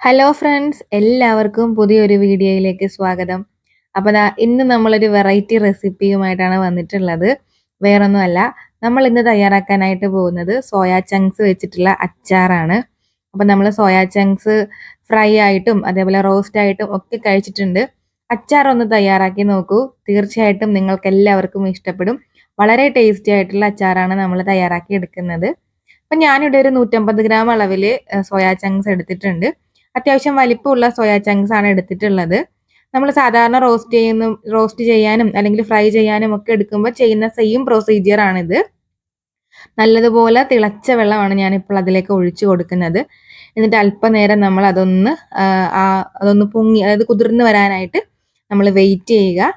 Hello friends, എല്ലാവർക്കും പുതിയൊരു വീഡിയോയിലേക്ക് സ്വാഗതം. അപ്പോൾ ഇന്ന് നമ്മളൊരു വെറൈറ്റി റെസിപ്പിയുമായിട്ടാണ് വന്നിട്ടുള്ളത്. വേറൊന്നുമല്ല, നമ്മൾ ഇന്ന് തയ്യാറാക്കാനായിട്ട് പോകുന്നത് സോയാ ചങ്ക്സ് വെച്ചിട്ടുള്ള അച്ചാറാണ്. അപ്പോൾ നമ്മൾ സോയാ ചങ്ക്സ് ഫ്രൈ ആയിട്ടും അതേപോലെ റോസ്റ്റ് ആയിട്ടും ഒക്കെ കഴിച്ചിട്ടുണ്ട്. അച്ചാർ ഒന്ന് തയ്യാറാക്കി നോക്കൂ, തീർച്ചയായിട്ടും നിങ്ങൾക്ക് എല്ലാവർക്കും ഇഷ്ടപ്പെടും. വളരെ ടേസ്റ്റി ആയിട്ടുള്ള അച്ചാറാണ് നമ്മൾ തയ്യാറാക്കി എടുക്കുന്നത്. അപ്പം ഞാനിവിടെ ഒരു 150 ഗ്രാം അളവിൽ സോയാ ചങ്ക്സ് എടുത്തിട്ടുണ്ട്. അത്യാവശ്യം വലിപ്പമുള്ള സോയാ ചങ്ക്സ് ആണ് എടുത്തിട്ടുള്ളത്. നമ്മൾ സാധാരണ റോസ്റ്റ് ചെയ്യാനും അല്ലെങ്കിൽ ഫ്രൈ ചെയ്യാനും ഒക്കെ എടുക്കുമ്പോൾ ചെയ്യുന്ന സെയിം പ്രൊസീജിയർ ആണിത്. നല്ലതുപോലെ തിളച്ച വെള്ളമാണ് ഞാനിപ്പോൾ അതിലേക്ക് ഒഴിച്ചു കൊടുക്കുന്നത്. എന്നിട്ട് അല്പനേരം നമ്മൾ അതൊന്ന് പൊങ്ങി, അതായത് കുതിർന്ന് വരാനായിട്ട് നമ്മൾ വെയിറ്റ് ചെയ്യുക.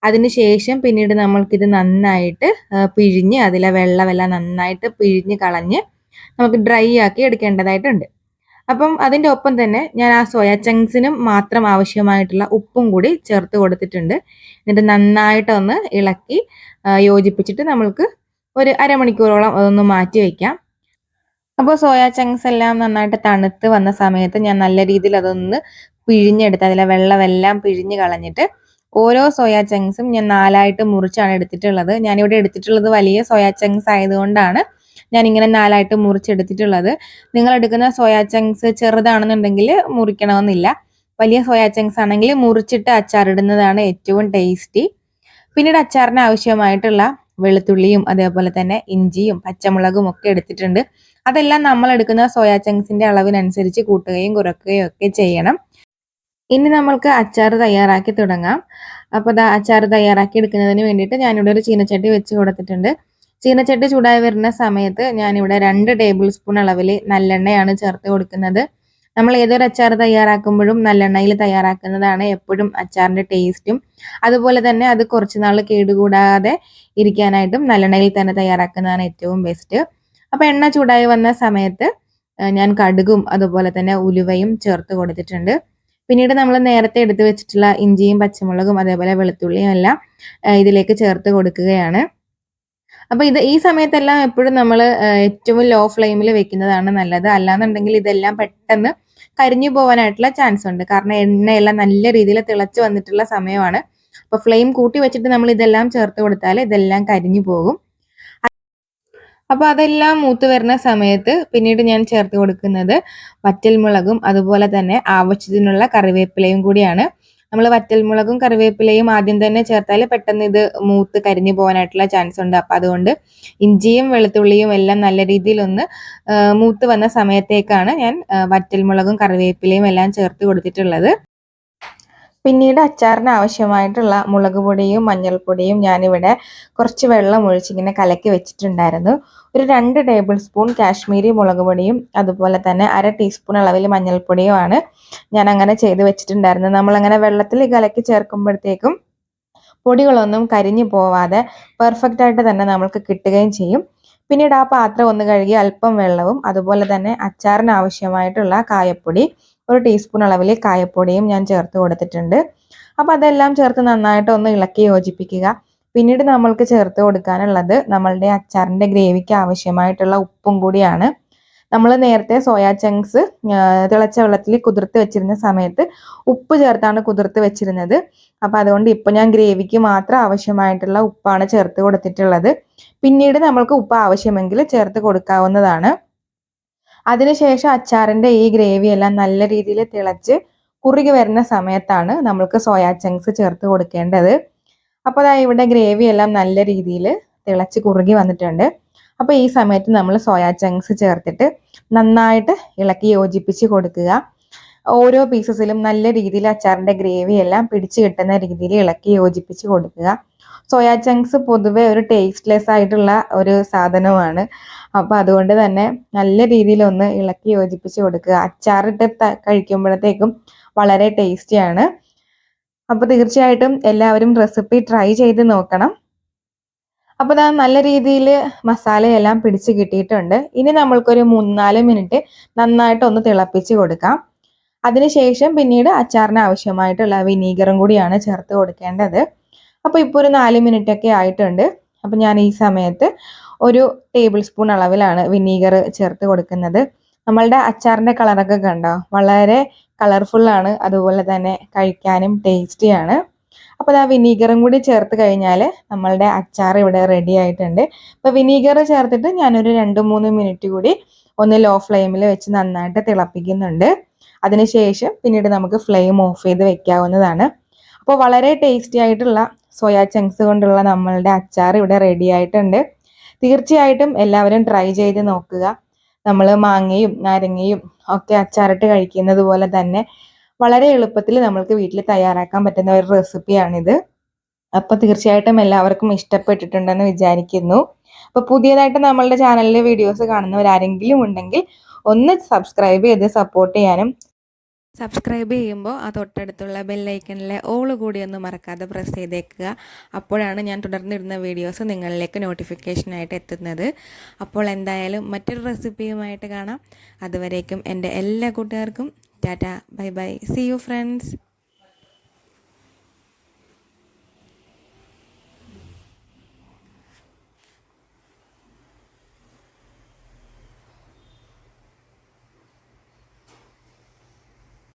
അതിനുശേഷം പിന്നീട് നമ്മൾക്കിത് നന്നായിട്ട് പിഴിഞ്ഞ് അതിലെ വെള്ളമെല്ലാം നന്നായിട്ട് പിഴിഞ്ഞ് കളഞ്ഞ് നമുക്ക് ഡ്രൈ ആക്കി എടുക്കേണ്ടതായിട്ടുണ്ട്. അപ്പം അതിൻ്റെ ഒപ്പം തന്നെ ഞാൻ ആ സോയാ ചങ്ക്സിനും മാത്രം ആവശ്യമായിട്ടുള്ള ഉപ്പും കൂടി ചേർത്ത് കൊടുത്തിട്ടുണ്ട്. എന്നിട്ട് നന്നായിട്ടൊന്ന് ഇളക്കി യോജിപ്പിച്ചിട്ട് നമ്മൾക്ക് ഒരു അരമണിക്കൂറോളം അതൊന്ന് മാറ്റി വയ്ക്കാം. അപ്പോൾ സോയാ ചങ്ക്സ് എല്ലാം നന്നായിട്ട് തണുത്ത് വന്ന സമയത്ത് ഞാൻ നല്ല രീതിയിൽ അതൊന്ന് പിഴിഞ്ഞെടുത്ത് അതിലെ വെള്ളമെല്ലാം പിഴിഞ്ഞ് കളഞ്ഞിട്ട് ഓരോ സോയാ ചങ്ക്സും ഞാൻ 4ആയിട്ട് മുറിച്ചാണ് എടുത്തിട്ടുള്ളത്. ഞാനിവിടെ എടുത്തിട്ടുള്ളത് വലിയ സോയാ ചങ്ക്സ് ആയതുകൊണ്ടാണ് ഞാനിങ്ങനെ 4ആയിട്ട് മുറിച്ചെടുത്തിട്ടുള്ളത്. നിങ്ങൾ എടുക്കുന്ന സോയാ ചങ്ക്സ് ചെറുതാണെന്നുണ്ടെങ്കിൽ മുറിക്കണമെന്നില്ല. വലിയ സോയാ ചങ്ക്സ് ആണെങ്കിൽ മുറിച്ചിട്ട് അച്ചാറിടുന്നതാണ് ഏറ്റവും ടേസ്റ്റി. പിന്നീട് അച്ചാറിന് ആവശ്യമായിട്ടുള്ള വെളുത്തുള്ളിയും അതേപോലെ തന്നെ ഇഞ്ചിയും പച്ചമുളകും ഒക്കെ എടുത്തിട്ടുണ്ട്. അതെല്ലാം നമ്മൾ എടുക്കുന്ന സോയാ ചങ്ക്സിന്റെ അളവിനനുസരിച്ച് കൂട്ടുകയും കുറയ്ക്കുകയും ഒക്കെ ചെയ്യണം. ഇനി നമ്മൾക്ക് അച്ചാർ തയ്യാറാക്കി തുടങ്ങാം. അപ്പോൾ അച്ചാർ തയ്യാറാക്കി എടുക്കുന്നതിന് വേണ്ടിയിട്ട് ഞാനിവിടെ ഒരു ചീനച്ചട്ടി വെച്ച് കൊടുത്തിട്ടുണ്ട്. ചീനച്ചട്ടി ചൂടായി വരുന്ന സമയത്ത് ഞാനിവിടെ 2 ടേബിൾ സ്പൂൺ അളവിൽ നല്ലെണ്ണയാണ് ചേർത്ത് കൊടുക്കുന്നത്. നമ്മൾ ഏതൊരു അച്ചാർ തയ്യാറാക്കുമ്പോഴും നല്ലെണ്ണയിൽ തയ്യാറാക്കുന്നതാണ് എപ്പോഴും അച്ചാറിന്റെ ടേസ്റ്റും അതുപോലെ തന്നെ അത് കുറച്ച് നാൾ കേടുകൂടാതെ ഇരിക്കാനായിട്ടും നല്ലെണ്ണയിൽ തന്നെ തയ്യാറാക്കുന്നതാണ് ഏറ്റവും ബെസ്റ്റ്. അപ്പോൾ എണ്ണ ചൂടായി വന്ന സമയത്ത് ഞാൻ കടുകും അതുപോലെ തന്നെ ഉലുവയും ചേർത്ത് കൊടുത്തിട്ടുണ്ട്. പിന്നീട് നമ്മൾ നേരത്തെ എടുത്തു വെച്ചിട്ടുള്ള ഇഞ്ചിയും പച്ചമുളകും അതേപോലെ വെളുത്തുള്ളിയും എല്ലാം ഇതിലേക്ക് ചേർത്ത് കൊടുക്കുകയാണ്. അപ്പോൾ ഈ സമയത്തെല്ലാം എപ്പോഴും നമ്മൾ ഏറ്റവും ലോ ഫ്ലെയിമിൽ വെക്കുന്നതാണ് നല്ലത്. അല്ലാന്നുണ്ടെങ്കിൽ ഇതെല്ലാം പെട്ടെന്ന് കരിഞ്ഞു പോകാനായിട്ടുള്ള ചാൻസ് ഉണ്ട്. കാരണം എണ്ണയെല്ലാം നല്ല രീതിയിൽ തിളച്ച് വന്നിട്ടുള്ള സമയമാണ്. അപ്പോൾ ഫ്ലെയിം കൂട്ടി വെച്ചിട്ട് നമ്മൾ ഇതെല്ലാം ചേർത്ത് കൊടുത്താൽ ഇതെല്ലാം കരിഞ്ഞു പോകും. അപ്പോൾ അതെല്ലാം മൂത്ത് വരുന്ന സമയത്ത് പിന്നീട് ഞാൻ ചേർത്ത് കൊടുക്കുന്നത് വറ്റൽമുളകും അതുപോലെ തന്നെ ആവശ്യത്തിനുള്ള കറിവേപ്പിലയും കൂടിയാണ്. നമ്മൾ വറ്റൽമുളകും കറിവേപ്പിലയും ആദ്യം തന്നെ ചേർത്താൽ പെട്ടെന്ന് ഇത് മൂത്ത് കരിഞ്ഞു പോകാനായിട്ടുള്ള ചാൻസ് ഉണ്ട്. അപ്പം അതുകൊണ്ട് ഇഞ്ചിയും വെളുത്തുള്ളിയും എല്ലാം നല്ല രീതിയിൽ ഒന്ന് മൂത്ത് വന്ന സമയത്തേക്കാണ് ഞാൻ വറ്റൽമുളകും കറിവേപ്പിലയും എല്ലാം ചേർത്ത് കൊടുത്തിട്ടുള്ളത്. പിന്നീട് അച്ചാറിന് ആവശ്യമായിട്ടുള്ള മുളക് പൊടിയും മഞ്ഞൾപ്പൊടിയും ഞാനിവിടെ കുറച്ച് വെള്ളം ഒഴിച്ചിങ്ങനെ കലക്കി വെച്ചിട്ടുണ്ടായിരുന്നു. ഒരു 2 ടേബിൾ സ്പൂൺ കാശ്മീരി മുളക് പൊടിയും അതുപോലെ തന്നെ 1/2 ടീസ്പൂൺ അളവിൽ മഞ്ഞൾപ്പൊടിയുമാണ് ഞാൻ അങ്ങനെ ചെയ്ത് വെച്ചിട്ടുണ്ടായിരുന്നത്. നമ്മളങ്ങനെ വെള്ളത്തിൽ കലക്കി ചേർക്കുമ്പോഴത്തേക്കും പൊടികളൊന്നും കരിഞ്ഞു പോവാതെ പെർഫെക്റ്റ് ആയിട്ട് തന്നെ നമ്മൾക്ക് കിട്ടുകയും ചെയ്യും. പിന്നീട് ആ പാത്രം ഒന്ന് കഴുകി അല്പം വെള്ളവും അതുപോലെ തന്നെ അച്ചാറിന് ആവശ്യമായിട്ടുള്ള കായപ്പൊടി 1 ടീസ്പൂൺ അളവിൽ കായപ്പൊടിയും ഞാൻ ചേർത്ത് കൊടുത്തിട്ടുണ്ട്. അപ്പോൾ അതെല്ലാം ചേർത്ത് നന്നായിട്ട് ഒന്ന് ഇളക്കി യോജിപ്പിക്കുക. പിന്നീട് നമ്മൾക്ക് ചേർത്ത് കൊടുക്കാനുള്ളത് നമ്മളുടെ അച്ചാറിൻ്റെ ഗ്രേവിക്ക് ആവശ്യമായിട്ടുള്ള ഉപ്പും കൂടിയാണ്. നമ്മൾ നേരത്തെ സോയാ ചങ്ക്സ് തിളച്ച വെള്ളത്തിൽ കുതിർത്ത് വെച്ചിരുന്ന സമയത്ത് ഉപ്പ് ചേർത്താണ് കുതിർത്ത് വെച്ചിരുന്നത്. അപ്പോൾ അതുകൊണ്ട് ഇപ്പോൾ ഞാൻ ഗ്രേവിക്ക് മാത്രം ആവശ്യമായിട്ടുള്ള ഉപ്പാണ് ചേർത്ത് കൊടുത്തിട്ടുള്ളത്. പിന്നീട് നമ്മൾക്ക് ഉപ്പ് ആവശ്യമെങ്കിൽ ചേർത്ത് കൊടുക്കാവുന്നതാണ്. അതിനുശേഷം അച്ചാറിൻ്റെ ഈ ഗ്രേവി എല്ലാം നല്ല രീതിയിൽ തിളച്ച് കുറുകി വരുന്ന സമയത്താണ് നമ്മൾക്ക് സോയാ ചങ്ക്സ് ചേർത്ത് കൊടുക്കേണ്ടത്. അപ്പോൾ ഇവിടെ ഗ്രേവി എല്ലാം നല്ല രീതിയിൽ തിളച്ച് കുറുകി വന്നിട്ടുണ്ട്. അപ്പോൾ ഈ സമയത്ത് നമ്മൾ സോയാ ചങ്ക്സ് ചേർത്തിട്ട് നന്നായിട്ട് ഇളക്കി യോജിപ്പിച്ച് കൊടുക്കുക. ഓരോ പീസസിലും നല്ല രീതിയിൽ അച്ചാറിൻ്റെ ഗ്രേവി എല്ലാം പിടിച്ച് കിട്ടുന്ന രീതിയിൽ ഇളക്കി യോജിപ്പിച്ച് കൊടുക്കുക. സോയാ ചങ്ക്സ് പൊതുവെ ഒരു ടേസ്റ്റ്ലെസ് ആയിട്ടുള്ള ഒരു സാധനമാണ്. അപ്പോൾ അതുകൊണ്ട് തന്നെ നല്ല രീതിയിലൊന്ന് ഇളക്കി യോജിപ്പിച്ച് കൊടുക്കുക. അച്ചാറിട്ട് കഴിക്കുമ്പോഴത്തേക്കും വളരെ ടേസ്റ്റിയാണ്. അപ്പോൾ തീർച്ചയായിട്ടും എല്ലാവരും റെസിപ്പി ട്രൈ ചെയ്ത് നോക്കണം. അപ്പോൾ നല്ല രീതിയിൽ മസാലയെല്ലാം പിടിച്ച് കിട്ടിയിട്ടുണ്ട്. ഇനി നമ്മൾക്കൊരു 3-4 മിനിറ്റ് നന്നായിട്ടൊന്ന് തിളപ്പിച്ച് കൊടുക്കാം. അതിനുശേഷം പിന്നീട് അച്ചാറിന് ആവശ്യമായിട്ടുള്ള വിനീഗറും കൂടിയാണ് ചേർത്ത് കൊടുക്കേണ്ടത്. അപ്പോൾ ഇപ്പോൾ ഒരു 4 മിനിറ്റ് ഒക്കെ ആയിട്ടുണ്ട്. അപ്പോൾ ഞാൻ ഈ സമയത്ത് 1 ടേബിൾ സ്പൂൺ അളവിലാണ് വിനീഗർ ചേർത്ത് കൊടുക്കുന്നത്. നമ്മളുടെ അച്ചാറിൻ്റെ കളറൊക്കെ കണ്ടോ, വളരെ കളർഫുള്ളാണ്, അതുപോലെ തന്നെ കഴിക്കാനും ടേസ്റ്റിയാണ്. അപ്പോൾ ആ വിനീഗറും കൂടി ചേർത്ത് കഴിഞ്ഞാൽ നമ്മളുടെ അച്ചാർ ഇവിടെ റെഡി ആയിട്ടുണ്ട്. അപ്പോൾ വിനീഗർ ചേർത്തിട്ട് ഞാനൊരു 2-3 മിനിറ്റ് കൂടി ഒന്ന് ലോ ഫ്ലെയിമിൽ വെച്ച് നന്നായിട്ട് തിളപ്പിക്കുന്നുണ്ട്. അതിനുശേഷം പിന്നീട് നമുക്ക് ഫ്ലെയിം ഓഫ് ചെയ്ത് വെക്കാവുന്നതാണ്. അപ്പോൾ വളരെ ടേസ്റ്റി ആയിട്ടുള്ള സോയാ ചങ്ക്സ് കൊണ്ടുള്ള നമ്മളുടെ അച്ചാർ ഇവിടെ റെഡി ആയിട്ടുണ്ട്. തീർച്ചയായിട്ടും എല്ലാവരും ട്രൈ ചെയ്ത് നോക്കുക. നമ്മൾ മാങ്ങയും നാരങ്ങയും ഒക്കെ അച്ചാറിട്ട് കഴിക്കുന്നത് പോലെ തന്നെ വളരെ എളുപ്പത്തിൽ നമ്മൾക്ക് വീട്ടിൽ തയ്യാറാക്കാൻ പറ്റുന്ന ഒരു റെസിപ്പിയാണിത്. അപ്പോൾ തീർച്ചയായിട്ടും എല്ലാവർക്കും ഇഷ്ടപ്പെട്ടിട്ടുണ്ടെന്ന് വിചാരിക്കുന്നു. അപ്പോൾ പുതിയതായിട്ട് നമ്മളുടെ ചാനലിലെ വീഡിയോസ് കാണുന്നവരാരെങ്കിലും ഉണ്ടെങ്കിൽ ഒന്ന് സബ്സ്ക്രൈബ് ചെയ്ത് സപ്പോർട്ട് ചെയ്യാനും, സബ്സ്ക്രൈബ് ചെയ്യുമ്പോൾ ആ തൊട്ടടുത്തുള്ള ബെല്ലൈക്കണിലെ ഓൾ കൂടി ഒന്ന് മറക്കാതെ പ്രസ് ചെയ്തേക്കുക. അപ്പോഴാണ് ഞാൻ തുടർന്നിടുന്ന വീഡിയോസ് നിങ്ങളിലേക്ക് നോട്ടിഫിക്കേഷനായിട്ട് എത്തുന്നത്. അപ്പോൾ എന്തായാലും മറ്റൊരു റെസിപ്പിയുമായിട്ട് കാണാം. അതുവരേക്കും എൻ്റെ എല്ലാ കൂട്ടുകാർക്കും tata, bye bye, see you friends.